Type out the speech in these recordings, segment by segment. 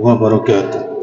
wabarakatuh.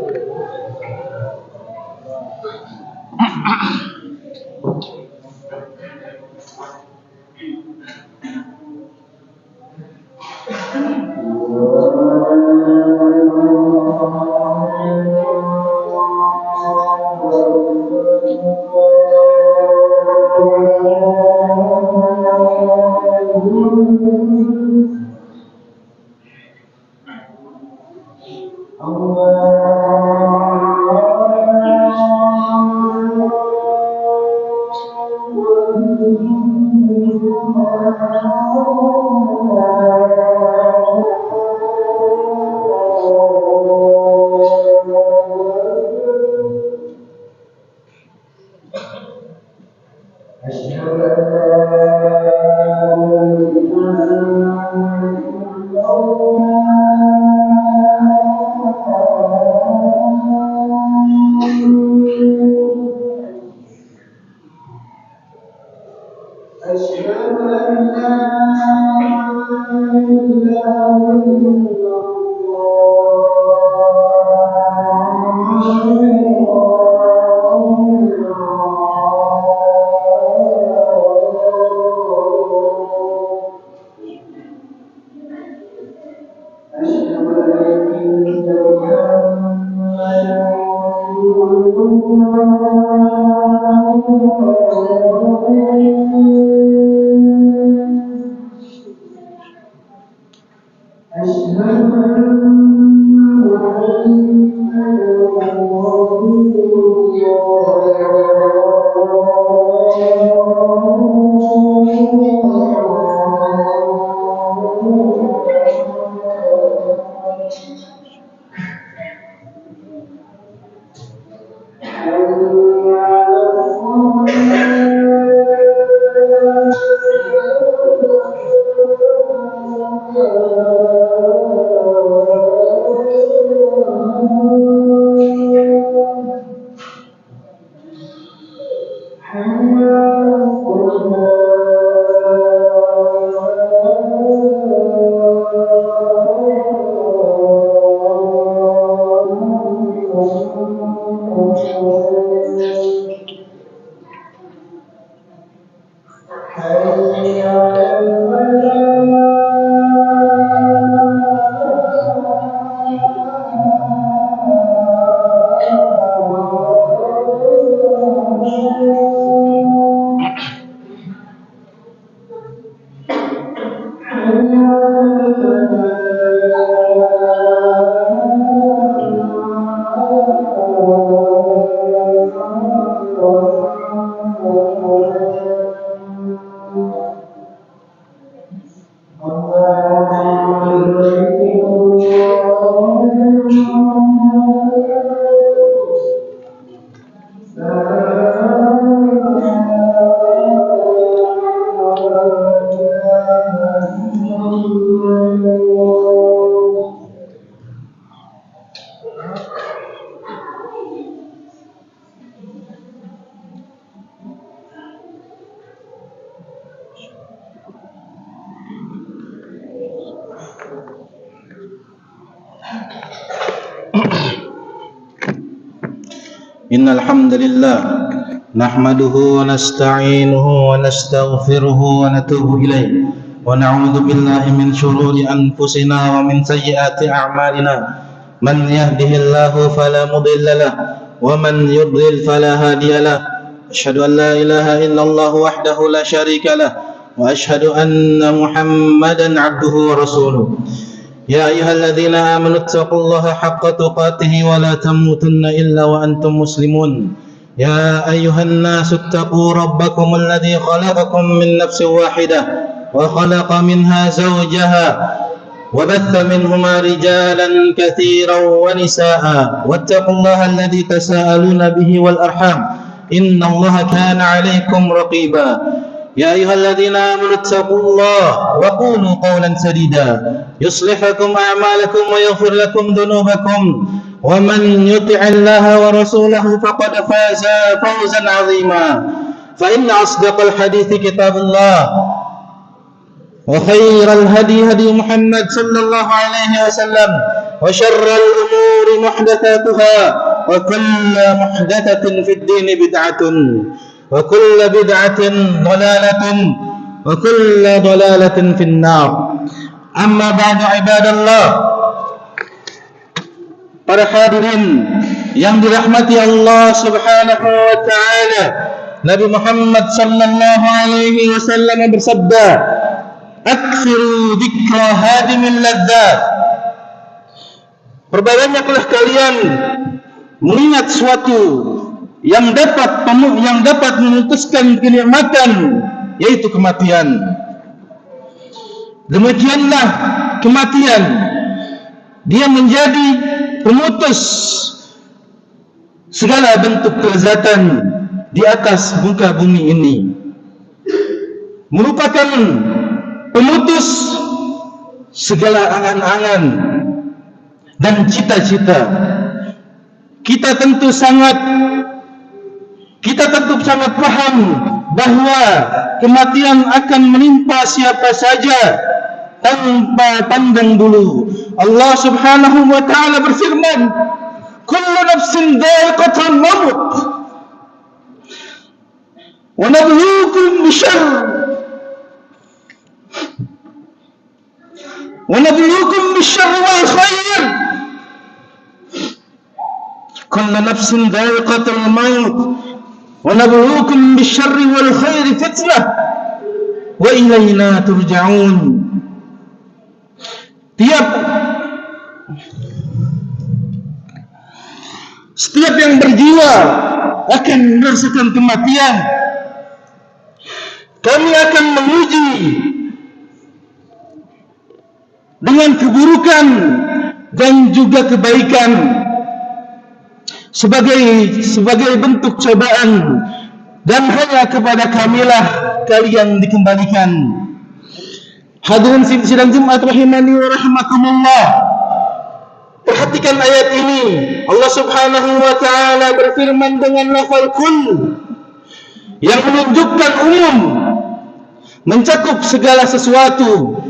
Innal hamdalillah nahmaduhu wa nasta'inuhu wa nastaghfiruhu wa natubu ilayh wa na'udzu billahi min shururi anfusina wa min sayyiati a'malina man yahdihillahu fala mudilla lahu wa man yudlil fala hadiya lahu asyhadu an la ilaha illallah wahdahu la syarika lahu wa asyhadu anna muhammadan 'abduhu wa rasuluh. يا أيها الذين آمنوا اتقوا الله حق تقاته ولا تموتن إلا وأنتم مسلمون يا أيها الناس اتقوا ربكم الذي خلقكم من نفس واحدة وخلق منها زوجها وبث منهما رجالا كثيرا ونساء واتقوا الله الذي تساءلون به والأرحام إن الله كان عليكم رقيبا يا أيها الذين آمنوا اتقوا الله وقولوا قولا سديدا يصلح لكم أعمالكم ويغفر لكم ذنوبكم ومن يطع الله ورسوله فقد فاز فوزا عظيما فإن أصدق الحديث كتاب الله وخير الهدي هدي محمد صلى الله عليه وسلم وشر الأمور محدثاتها وكل محدثة في الدين بدعة وكل بدعة ضلالة وكل ضلالة في النار. أما بعد عباد الله, para hadirin yang dirahmati Allah Subhanahu wa taala, Nabi Muhammad sallallahu alaihi wasallam bersabda, "Aktsiru dzikra hadimil ladzat." Perbanyaklah kalian mengingat suatu yang dapat memutuskan kenikmatan, yaitu kematian. Demikianlah kematian, dia menjadi pemutus segala bentuk kelezatan di atas muka bumi ini, merupakan pemutus segala angan-angan dan cita-cita. Kita tentu sangat paham bahwa kematian akan menimpa siapa saja tanpa pandang bulu. Allah Subhanahu wa taala berfirman, "Kullu nafsin dha'iqatul maut wa nabluukum bisyarri wal khair." Kullu nafsin dha'iqatul maut wa nabluukum bisyarri wal khair fitnah wa ilaina turja'un. Setiap yang berjiwa akan merasakan kematian. Kami akan menguji dengan keburukan dan juga kebaikan sebagai bentuk cobaan, dan hanya kepada Kamilah kalian dikembalikan. Hadirin sidang Jumat rahimani wa rahmakumullah, perhatikan ayat ini. Allah Subhanahu wa taala berfirman dengan lafal kul, yang menunjukkan umum, mencakup segala sesuatu,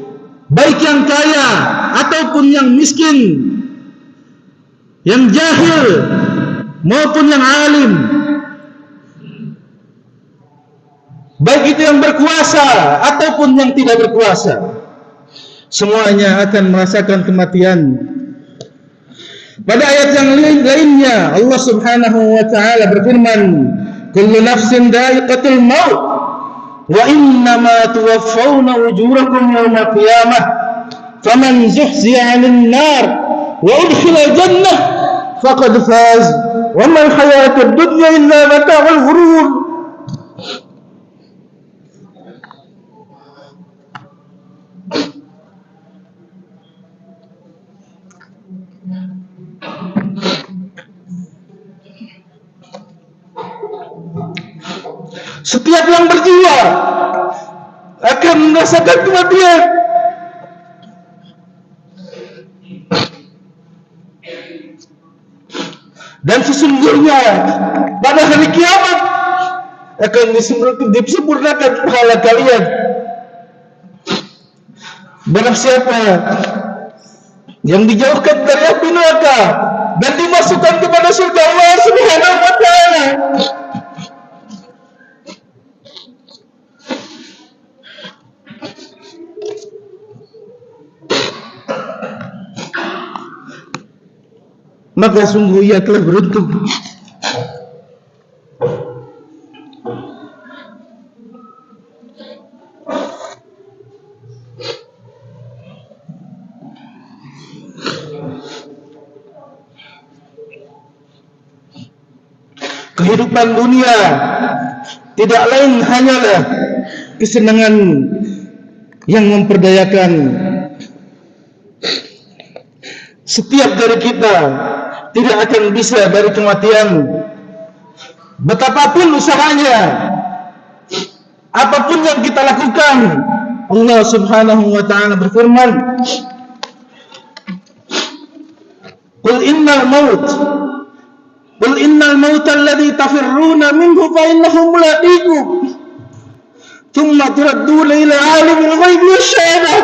baik yang kaya ataupun yang miskin, yang jahil maupun yang alim, baik itu yang berkuasa ataupun yang tidak berkuasa, semuanya akan merasakan kematian. Pada ayat yang lainnya Allah Subhanahu wa taala berfirman, "Kullu nafsin dha'iqatul maut wa innama tuwaffawna ujurakum yawmal qiyamah faman zuhziya 'anil nar wa udkhila jannah faqad faz wa mal hayatud dunya illa mata'ul ghurur." Setiap yang berjiwa akan merasakan kematian. Dan sesungguhnya pada hari kiamat akan disempurnakan pahala kalian. Barang siapa yang dijauhkan dari api neraka dan dimasukkan kepada surga Allah Subhanahu wa taala, maka sungguh ia telah beruntung. Kehidupan dunia tidak lain hanyalah kesenangan yang memperdayakan. Setiap dari kita tidak akan bisa dari kematian, betapapun usahanya, apapun yang kita lakukan. Allah Subhanahu wa taala berfirman, Qul innal maut alladhi tafirruna minhu fa innahu mulaqikum thumma turadduna ila alimil ghaibi wasyahadah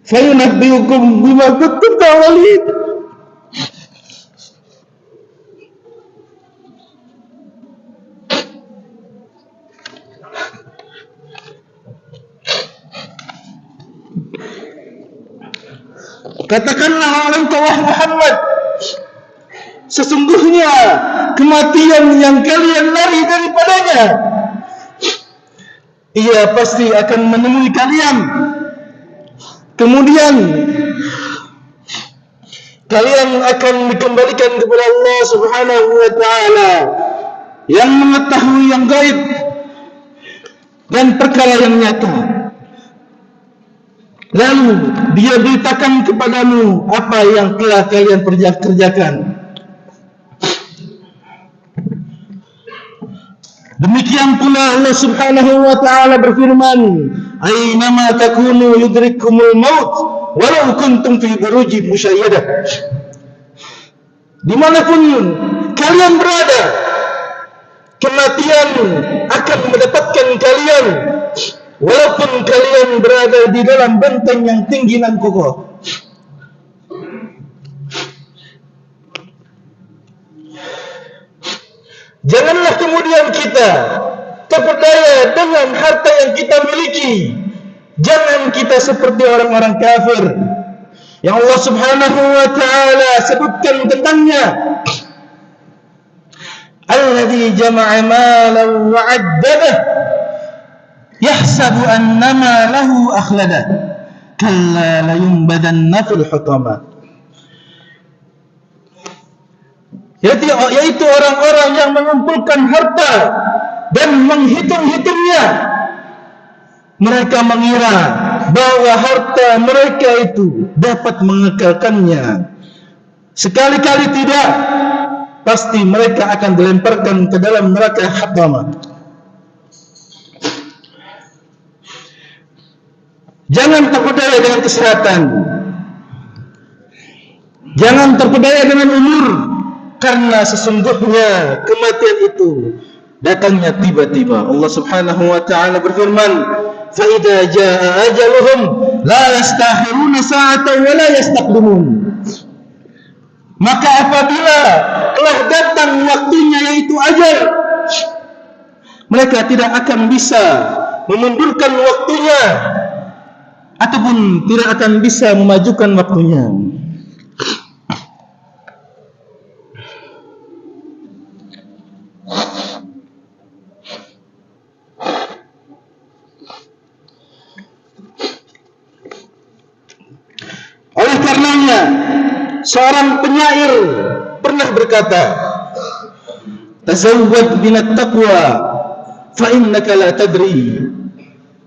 Fayunabbiukum bima kuntum ta'malun. Katakanlah oleh Allah Muhammad, sesungguhnya kematian yang kalian lari daripadanya, ia pasti akan menemui kalian. Kemudian kalian akan dikembalikan kepada Allah Subhanahu wa ta'ala yang mengetahui yang gaib dan perkara yang nyata. Lalu dia beritakan kepadamu apa yang telah kalian kerjakan. Demikian pula Allah Subhanahu wa ta'ala berfirman, "Aynama takunu yudrikkumul maut walau kuntum fi burujin musyayyadah." Dimanapun kalian berada, kematian akan mendapatkan kalian, walaupun kalian berada di dalam benteng yang tinggi dan kokoh. Janganlah kemudian kita terpedaya dengan harta yang kita miliki. Jangan kita seperti orang-orang kafir yang Allah Subhanahu wa ta'ala sebutkan tentangnya. Alladzi jama'a malan wa 'addadah yahsabu annama lahu akhlada kalla layunbadanna fil hutama. Yaitu orang-orang yang mengumpulkan harta dan menghitung-hitungnya. Mereka mengira bahwa harta mereka itu dapat mengekalkannya. Sekali-kali tidak, pasti mereka akan dilemparkan ke dalam neraka hatama. Jangan terpedaya dengan kesehatan, jangan terpedaya dengan umur, karena sesungguhnya kematian itu datangnya tiba-tiba. Allah Subhanahu wa ta'ala berfirman, "Fa idza jaa ajaluhum la yastakhiruna sa'atan wa la yastaqdimun." Maka apabila telah datang waktunya, yaitu ajal, mereka tidak akan bisa memundurkan waktunya ataupun tidak akan bisa memajukan waktunya. Oleh karenanya, seorang penyair pernah berkata, "Tazawwad binat taqwa fa innaka la tadri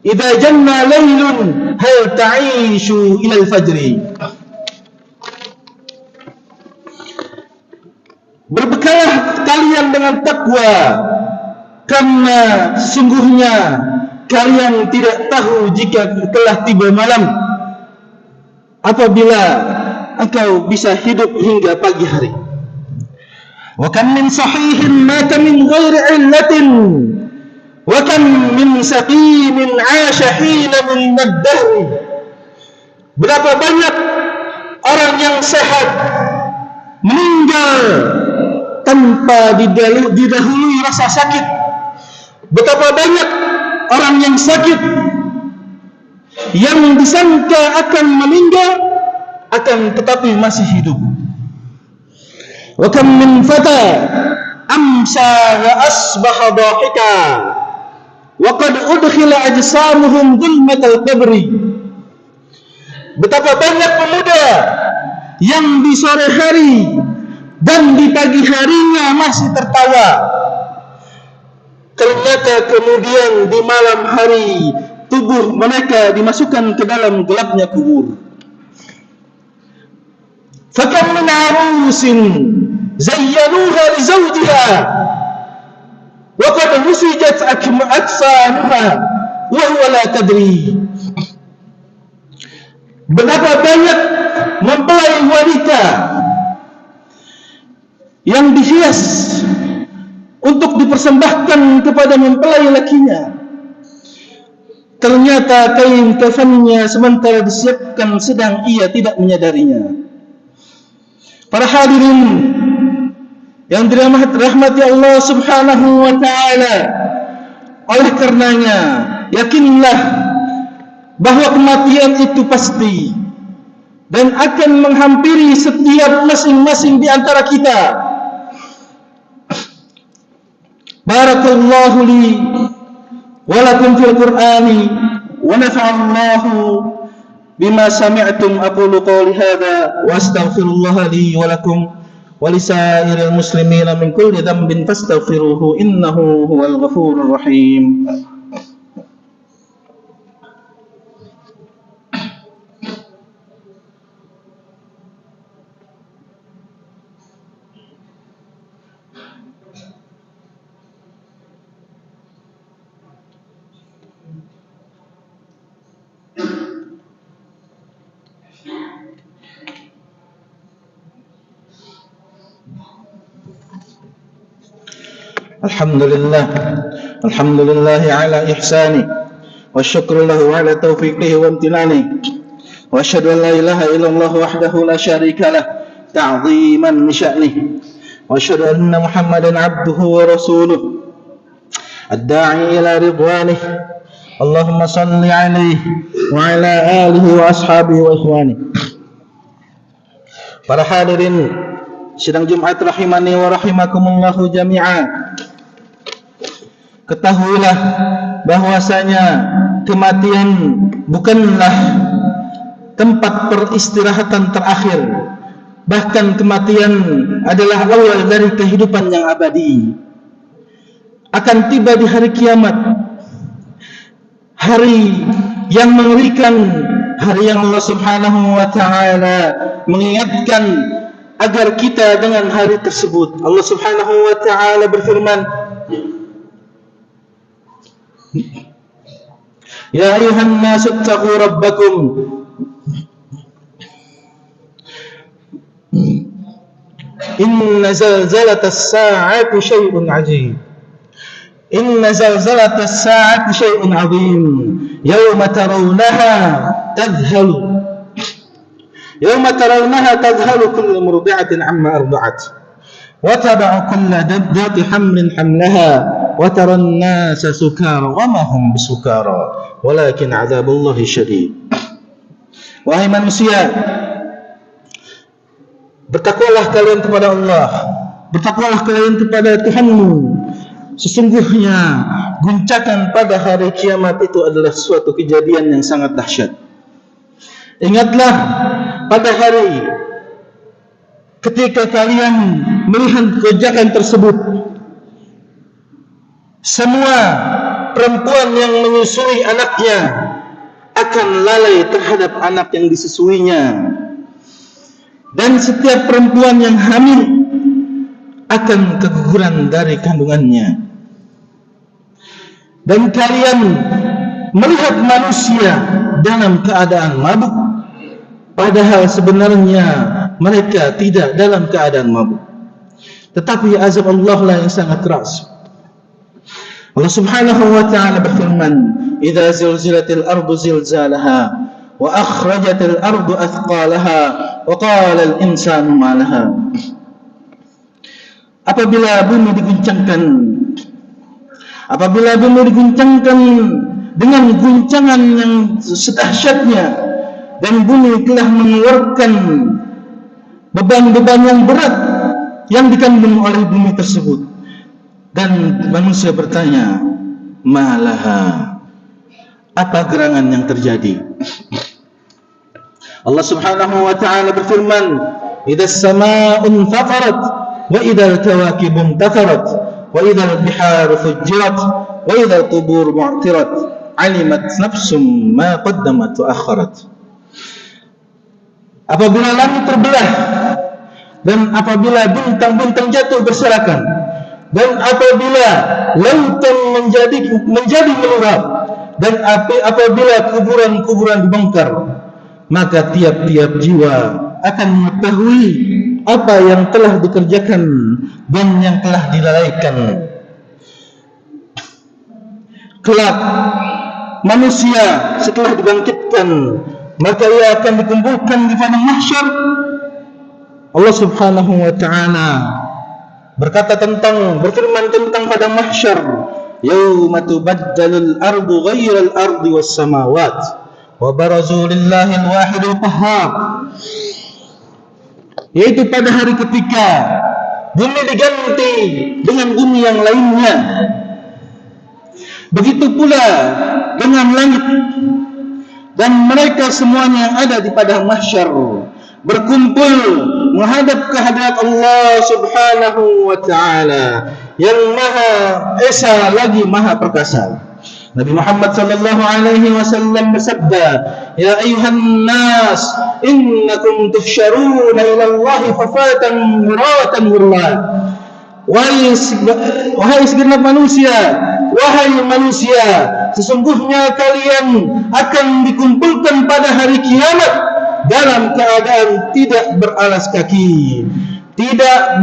idza janna laylun hal ta'ishu ila al-fajri." Berbekalah kalian dengan takwa, karena sesungguhnya kalian tidak tahu jika telah tiba malam, apabila engkau bisa hidup hingga pagi hari. Wa kam min sahihin mata min ghairi illatin wa kam min saqimin 'asha hina min ad-dahr. Berapa banyak orang yang sehat meninggal tanpa didahului rasa sakit. Betapa banyak orang yang sakit yang disangka akan meninggal, akan tetapi masih hidup. Wa kam min fata amsa wa asbaha dhahika wa qad udkhila ajsamuhum dhulmatal qabri. Betapa banyak pemuda yang di sore hari dan di pagi harinya masih tertawa, ternyata kemudian di malam hari tubuh mereka dimasukkan ke dalam gelapnya kubur. Fakam min arusin zayyanuha li zawjiha wa qad husijat akfanuha wa huwa la tadri. Betapa banyak mempelai wanita yang dihias untuk dipersembahkan kepada mempelai lakinya. Ternyata kain kafannya sementara disiapkan sedang ia tidak menyadarinya. Para hadirin yang dirahmati Allah Subhanahu wa taala, oleh karenanya yakinlah bahwa kematian itu pasti dan akan menghampiri setiap masing-masing di antara kita. Barakallahu li wa lakum fil Qur'ani wa nafa'allahu bima sami'tum. Aqulu qawli hadha wa astaghfirullah li wa lakum wa lisairil muslimina min kulli dhanbin fastaghfiruhu innahu huwal ghafurur rahim. Alhamdulillah ala ihsani wa syukru lahu ala taufiqihi wa imtinani wa asyhadu an la ilaha illallah wahdahu la syarika lah ta'ziman li sya'nihi wa asyhadu anna Muhammadan abduhu wa rasuluh ad-da'i ila ridwanihi. Allahumma salli alaihi wa ala alihi wa ashabihi wa ikhwanihi. Para hadirin sidang Jumat rahimani wa rahimakumullahu jami'a. Ketahuilah bahwasanya kematian bukanlah tempat peristirahatan terakhir. Bahkan kematian adalah awal dari kehidupan yang abadi. Akan tiba di hari kiamat, hari yang mengerikan, hari yang Allah Subhanahu wa taala mengingatkan agar kita dengan hari tersebut. Allah Subhanahu wa taala berfirman, Ya ayuhan nasu ittaqu rabbakum inna zalzalatas sa'ati syai'un 'azim. Inna zalzalatas sa'ati syai'un 'azim. Yawma tarawnaha tadhhalu kullu murdi'atin 'amma arda'at wa tad'u kullu dhati hamlin hamlaha wa taran nasa sukara wa ma hum bisukara walakin 'adzabullahi syadid. Wahai manusia, bertakwalah kalian kepada Allah, bertakwalah kalian kepada Tuhanmu. Sesungguhnya guncakan pada hari kiamat itu adalah suatu kejadian yang sangat dahsyat. Ingatlah pada hari ketika kalian melihat gonjakan tersebut, semua perempuan yang menyusui anaknya akan lalai terhadap anak yang disusuinya, dan setiap perempuan yang hamil akan keguguran dari kandungannya. Dan kalian melihat manusia dalam keadaan mabuk, padahal sebenarnya mereka tidak dalam keadaan mabuk, tetapi azab Allah lah yang sangat keras. Allah Subhanahu wa ta'ala berfirman, "Idza zilzilatil ardu zilzalaha wa akhrajatil ardu athqalaha wa qala al insanu ma laha." Apabila bumi diguncangkan dengan guncangan yang sedahsyatnya, dan bumi telah mengeluarkan beban-beban yang berat yang dikandung oleh bumi tersebut, dan manusia bertanya, malaha, apa gerangan yang terjadi? Allah Subhanahu wa ta'ala berfirman, idzas samaa'un fatarat wa idzal kawaakibun tafarat wa idzal biharu fujjirat wa idzal qubur mu'tirat alimat nafsum ma qaddamat wa akharat. Apabila langit terbelah, dan apabila bintang-bintang jatuh berserakan, dan apabila lautan menjadi meluap, dan apabila kuburan-kuburan dibongkar, maka tiap-tiap jiwa akan mengetahui apa yang telah dikerjakan dan yang telah dilalaikan. kelak manusia setelah dibangkitkan, maka ia akan dikumpulkan di padang mahsyar. Allah Subhanahu wa taala berfirman tentang padang mahsyar, yauma tubaddalul ardu ghairal ardi was samawat wa barazu lillahi al-wahidil qahhar, yaitu pada hari ketika bumi diganti dengan bumi yang lainnya. Begitu pula dengan langit, dan mereka semuanya yang ada di padang mahsyar berkumpul menghadap kehadirat Allah Subhanahu wa taala yang Maha Esa lagi Maha Perkasa. Nabi Muhammad sallallahu alaihi wasallam bersabda, "Ya ayuhan nas, innakum tuhsyaruna ila Allah hafatan muratan ghurlan." Wahai segenap manusia, wahai manusia, sesungguhnya kalian akan dikumpulkan pada hari kiamat dalam keadaan tidak beralas kaki, tidak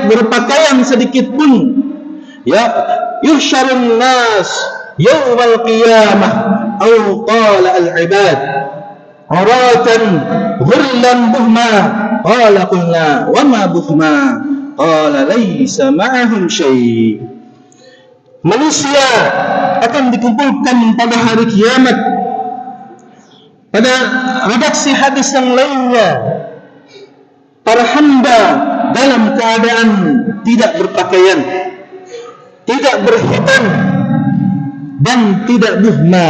berpakaian sedikit pun. Ya, yuhsyarun nas yaumal qiyamah aw qala al-ibad uratan ghurlan buhma, qala qulna wa ma buhma, qala laysa ma'ahum syai'. Manusia akan dikumpulkan pada hari kiamat. Pada redaksi hadis yang lainnya, para hamba dalam keadaan tidak berpakaian, tidak berhitan, dan tidak buhma.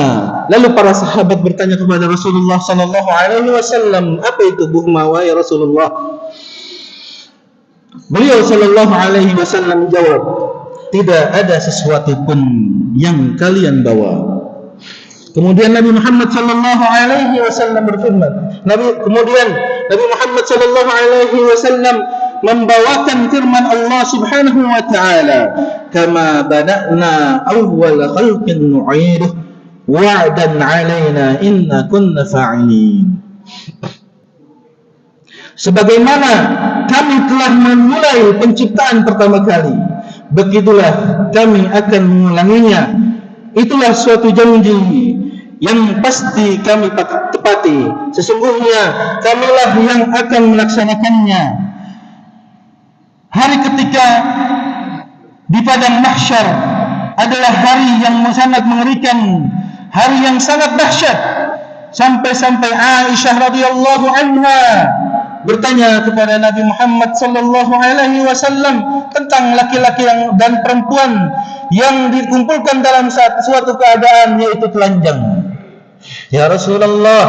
Lalu para sahabat bertanya kepada Rasulullah sallallahu alaihi wasallam, apa itu buhma wahai Rasulullah? Beliau sallallahu alaihi wasallam menjawab, tidak ada sesuatu pun yang kalian bawa. Kemudian Nabi Muhammad sallallahu alaihi wasallam berfirman, Nabi Muhammad sallallahu alaihi wasallam membawakan firman Allah Subhanahu wa taala, kama bada'na awwal khalqin nu'iduh wa'dan 'alaina inna kunna fa'ilin. Sebagaimana kami telah memulai penciptaan pertama kali, begitulah kami akan mengulanginya. Itulah suatu janji yang pasti kami tepati. Sesungguhnya kamilah yang akan melaksanakannya. Hari ketika di padang mahsyar adalah hari yang sangat mengerikan, hari yang sangat dahsyat. Sampai-sampai Aisyah radhiyallahu anha bertanya kepada Nabi Muhammad sallallahu alaihi wasallam tentang laki-laki dan perempuan yang dikumpulkan dalam suatu keadaan, yaitu telanjang. Ya Rasulullah,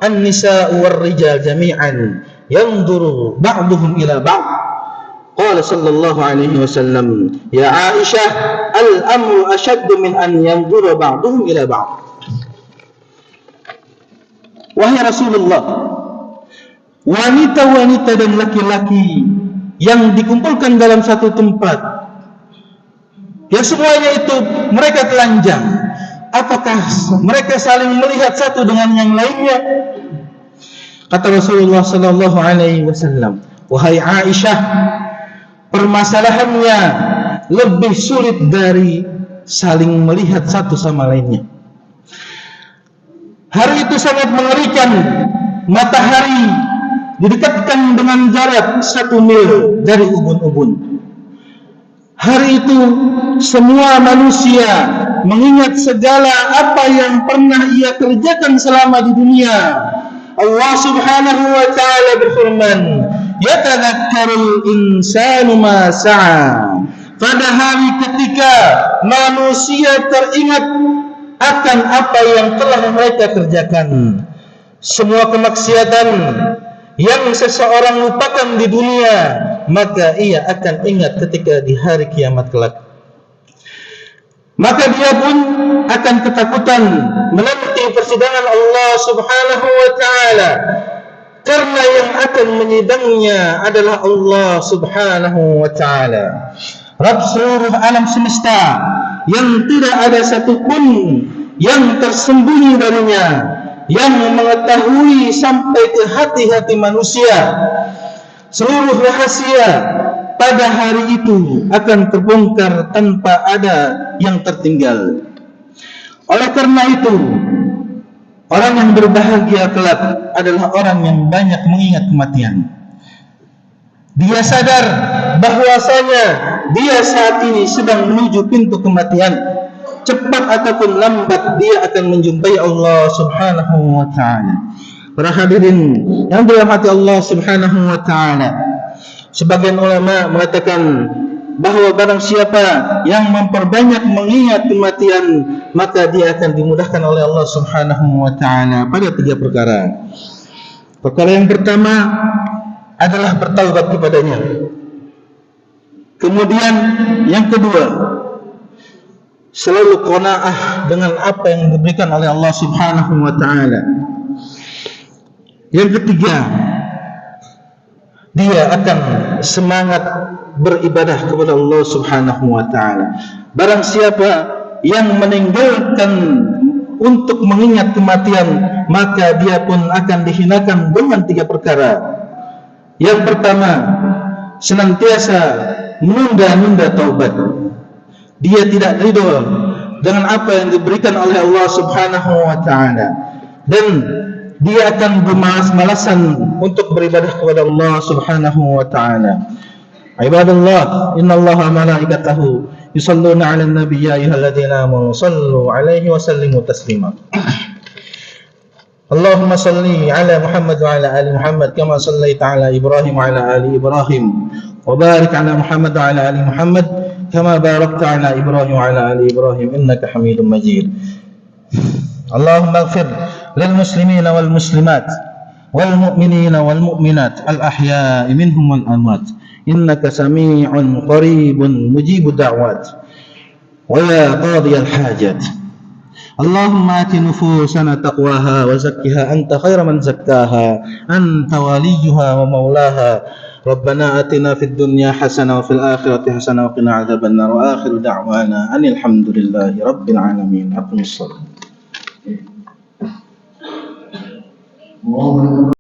an-nisa'u war-rijal jami'an yanzuru ba'duhum ila ba'd. Qala sallallahu alaihi wasallam, ya Aisyah, al-amru ashaddu min an yanzura ba'duhum ila ba'd. Wahai Rasulullah, wanita-wanita dan laki-laki yang dikumpulkan dalam satu tempat, yang semuanya itu mereka telanjang, apakah mereka saling melihat satu dengan yang lainnya? Kata Rasulullah sallallahu alaihi wasallam, wahai Aisyah, permasalahannya lebih sulit dari saling melihat satu sama lainnya. Hari itu sangat mengerikan. Matahari didekatkan dengan jarak 1 mil dari ubun-ubun. Hari itu semua manusia mengingat segala apa yang pernah ia kerjakan selama di dunia. Allah Subhanahu wa taala berfirman, yatadzakkarul insanu ma sa'a. Pada hari ketika manusia teringat akan apa yang telah mereka kerjakan, semua kemaksiatan yang seseorang lupakan di dunia, maka ia akan ingat ketika di hari kiamat kelak. Maka dia pun akan ketakutan menanti persidangan Allah Subhanahu wa taala, karena yang akan menyidangnya adalah Allah Subhanahu wa taala, Rabb seluruh alam semesta, yang tidak ada satupun yang tersembunyi darinya, yang mengetahui sampai ke hati-hati manusia. Seluruh rahasia pada hari itu akan terbongkar tanpa ada yang tertinggal. Oleh karena itu, orang yang berbahagia kelak adalah orang yang banyak mengingat kematian. Dia sadar bahwasanya dia saat ini sedang menuju pintu kematian. Cepat ataupun lambat dia akan menjumpai Allah Subhanahu wa taala. Para hadirin yang dirahmati Allah Subhanahu wa taala, sebagian ulama mengatakan bahwa barang siapa yang memperbanyak mengingat kematian, maka dia akan dimudahkan oleh Allah Subhanahu wa taala pada 3 perkara. Perkara yang pertama adalah bertaubat kepadanya. Kemudian yang kedua, selalu qanaah dengan apa yang diberikan oleh Allah Subhanahu wa taala. Yang ketiga, dia akan semangat beribadah kepada Allah Subhanahu wa taala. Barang siapa yang meninggalkan untuk mengingat kematian, maka dia pun akan dihinakan dengan 3 perkara. Yang pertama, senantiasa menunda-nunda taubat. Dia tidak ridho dengan apa yang diberikan oleh Allah Subhanahu wa taala, dan dia akan bermalas-malasan untuk beribadah kepada Allah Subhanahu wa taala. Ibadallah, innallaha malaikatahu yusalluna 'alan nabiy ya ayyuhalladzina amanu sallu 'alaihi wa sallimu taslima. Allahumma salli 'ala Muhammad wa 'ala ali Muhammad kama shallaita 'ala Ibrahim wa 'ala ali Ibrahim wa barik 'ala Muhammad wa 'ala ali Muhammad kama barakta 'ala Ibrahim wa 'ala ali Ibrahim innaka Hamidum Majid. Allahumma ighfir lil muslimina wal muslimat wal mu'minina wal mu'minat al ahya'i minhum wal amwat innaka sami'un qaribun mujibud da'wat wa ya qadiyal hajat. Allahumma ati nufusana taqwaha wa zakkiha anta khairu man zakkaha anta waliyuha wa maulaha. Rabbana atina fid dunya hasanah wa fil akhirati hasanah wa qina adzabannar wa akhiru da'wana anil hamdulillahi rabbil alamin. Aqimus shalah.